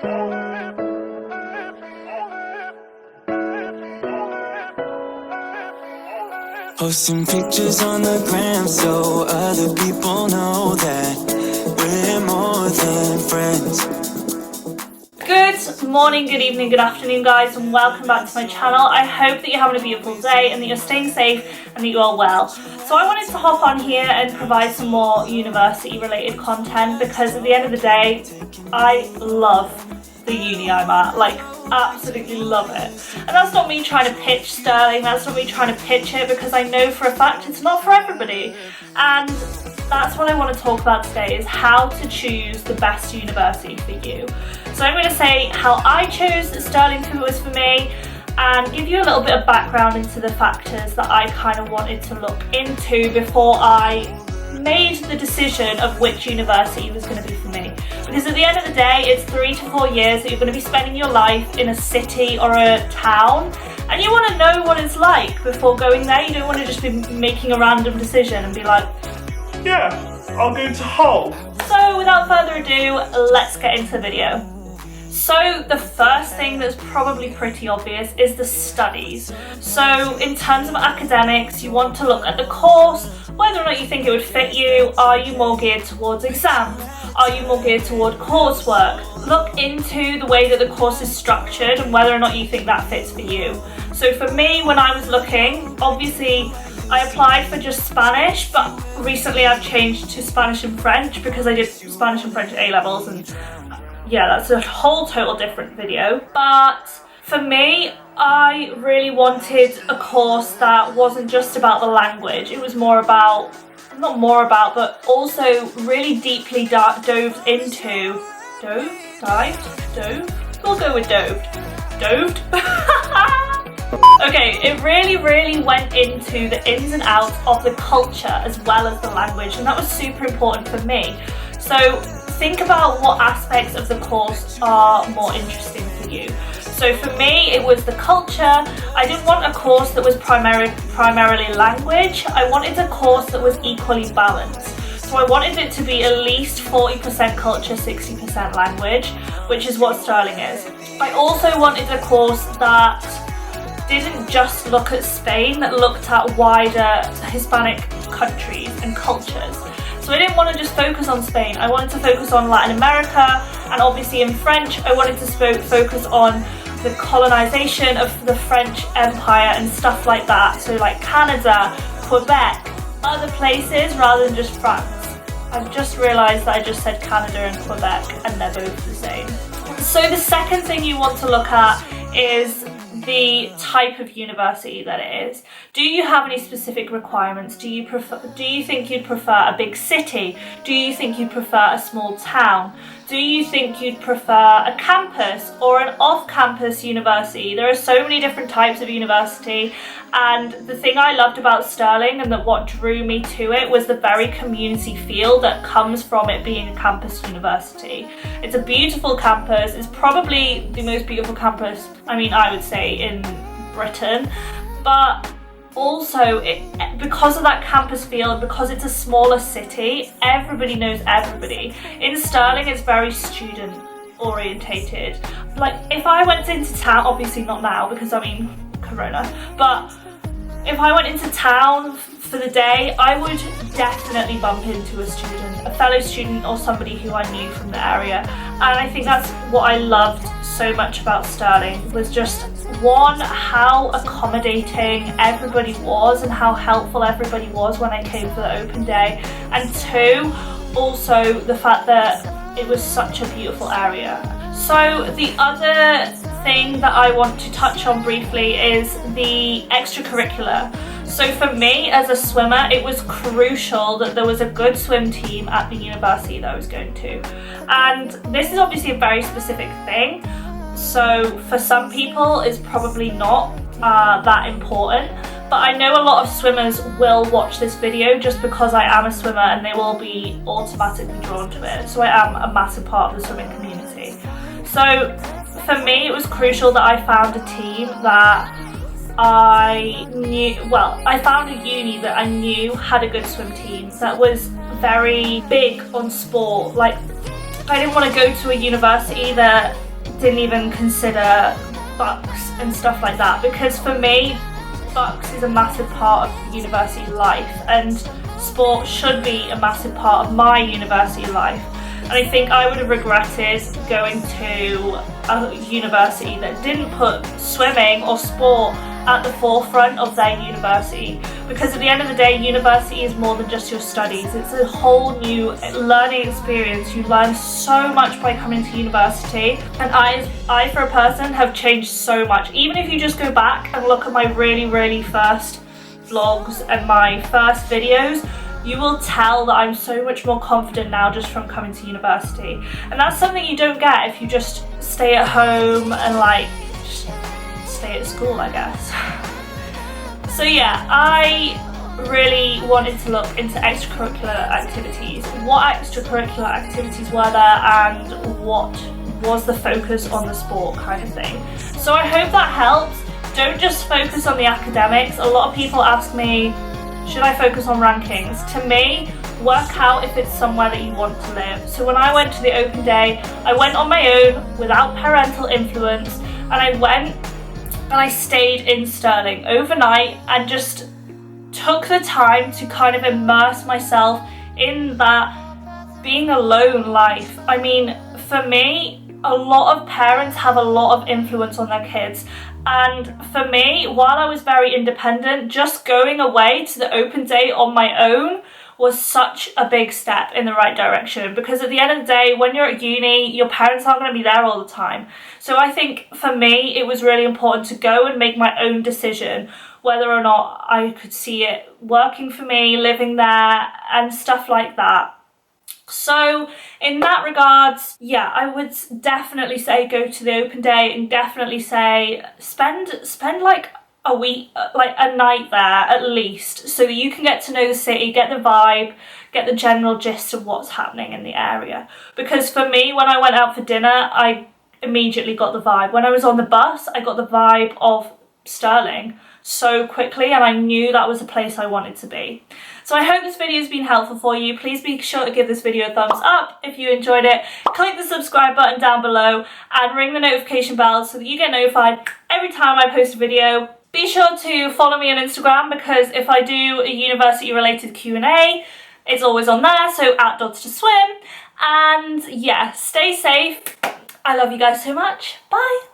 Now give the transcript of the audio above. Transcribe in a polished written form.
Posting pictures on the gram so other people know that we're more than friends. Good morning, good evening, good afternoon guys, and welcome back to my channel. I hope that you're having a beautiful day and that you're staying safe and that you are well. So I wanted to hop on here and provide some more university related content because at the end of the day, I love the uni I'm at, like absolutely love it. And that's not me trying to pitch Stirling, that's not me trying to pitch it, because I know for a fact it's not for everybody. And that's what I want to talk about today, is how to choose the best university for you. So I'm going to say how I chose Stirling was for me, and give you a little bit of background into the factors that I kind of wanted to look into before I made the decision of which university was going to be for me. Because at the end of the day, it's 3 to 4 years that you're going to be spending your life in a city or a town, and you want to know what it's like before going there. You don't want to just be making a random decision and be like, yeah, I'll go to Hull. So without further ado, let's get into the video. So the first thing that's probably pretty obvious is the studies. So in terms of academics, you want to look at the course, whether or not you think it would fit you. Are you more geared towards exams? Are you more geared toward coursework? Look into the way that the course is structured and whether or not you think that fits for you. So for me, when I was looking, obviously I applied for just Spanish, but recently I've changed to Spanish and French because I did Spanish and French at A-levels, and yeah, that's a whole total different video. But for me, I really wanted a course that wasn't just about the language. It was more about, not more about, but also really deeply dove into, we'll go with doved. Okay, it really went into the ins and outs of the culture as well as the language, and that was super important for me. So think about what aspects of the course are more interesting for you. So for me, it was the culture. I didn't want a course that was primarily language. I wanted a course that was equally balanced. So I wanted it to be at least 40% culture, 60% language, which is what Stirling is. I also wanted a course that didn't just look at Spain, that looked at wider Hispanic countries and cultures. So I didn't want to just focus on Spain, I wanted to focus on Latin America, and obviously in French I wanted to focus on the colonization of the French Empire and stuff like that. So like Canada, Quebec, other places rather than just France. I've just realised that I just said Canada and Quebec and they're both the same. So the second thing you want to look at is the type of university that it is. Do you have any specific requirements? Do you think you'd prefer a big city? Do you think you'd prefer a small town? Do you think you'd prefer a campus or an off-campus university? There are so many different types of university, and the thing I loved about Stirling and that what drew me to it was the very community feel that comes from it being a campus university. It's a beautiful campus. It's probably the most beautiful campus, I mean, I would say, in Britain, but also because of that campus feel, because it's a smaller city, everybody knows everybody. In Stirling, it's very student orientated. Like if I went into town, obviously not now because I mean corona, but if I went into town for the day, I would definitely bump into a fellow student or somebody who I knew from the area. And I think that's what I loved so much about Stirling, was just one, how accommodating everybody was and how helpful everybody was when I came for the open day, and two, also the fact that it was such a beautiful area. So the other thing that I want to touch on briefly is the extracurricular. So for me as a swimmer, it was crucial that there was a good swim team at the university that I was going to. And this is obviously a very specific thing. So for some people it's probably not that important, but I know a lot of swimmers will watch this video just because I am a swimmer and they will be automatically drawn to it. So I am a massive part of the swimming community. So for me it was crucial that I found a team that I found a uni that I knew had a good swim team that was very big on sport. Like I didn't want to go to a university that didn't even consider bucks and stuff like that, because for me, bucks is a massive part of university life, and sport should be a massive part of my university life. And I think I would have regretted going to a university that didn't put swimming or sport at the forefront of their university, because at the end of the day, university is more than just your studies. It's a whole new learning experience. You learn so much by coming to university, and I for a person have changed so much. Even if you just go back and look at my really first vlogs and my first videos, you will tell that I'm so much more confident now just from coming to university. And that's something you don't get if you just stay at home and like just stay at school, I guess. So yeah, I really wanted to look into extracurricular activities. What extracurricular activities were there and what was the focus on the sport kind of thing. So I hope that helps. Don't just focus on the academics. A lot of people ask me, should I focus on rankings? To me, work out if it's somewhere that you want to live. So when I went to the open day, I went on my own without parental influence, and I went and I stayed in Stirling overnight and just took the time to kind of immerse myself in that being alone life. I mean, for me, a lot of parents have a lot of influence on their kids. And for me, while I was very independent, just going away to the open day on my own was such a big step in the right direction, because at the end of the day, when you're at uni, your parents aren't going to be there all the time. So I think for me, it was really important to go and make my own decision whether or not I could see it working for me, living there and stuff like that. So in that regards, yeah, I would definitely say go to the open day, and definitely say spend like a week, like a night there at least, so that you can get to know the city, get the vibe, get the general gist of what's happening in the area. Because for me, when I went out for dinner, I immediately got the vibe. When I was on the bus, I got the vibe of Stirling so quickly, and I knew that was a place I wanted to be. So I hope this video has been helpful for you. Please be sure to give this video a thumbs up if you enjoyed it. Click the subscribe button down below and ring the notification bell so that you get notified every time I post a video. Be sure to follow me on Instagram, because if I do a university related Q&A, it's always on there, so @dodds2swim. And yeah, stay safe. I love you guys so much. Bye.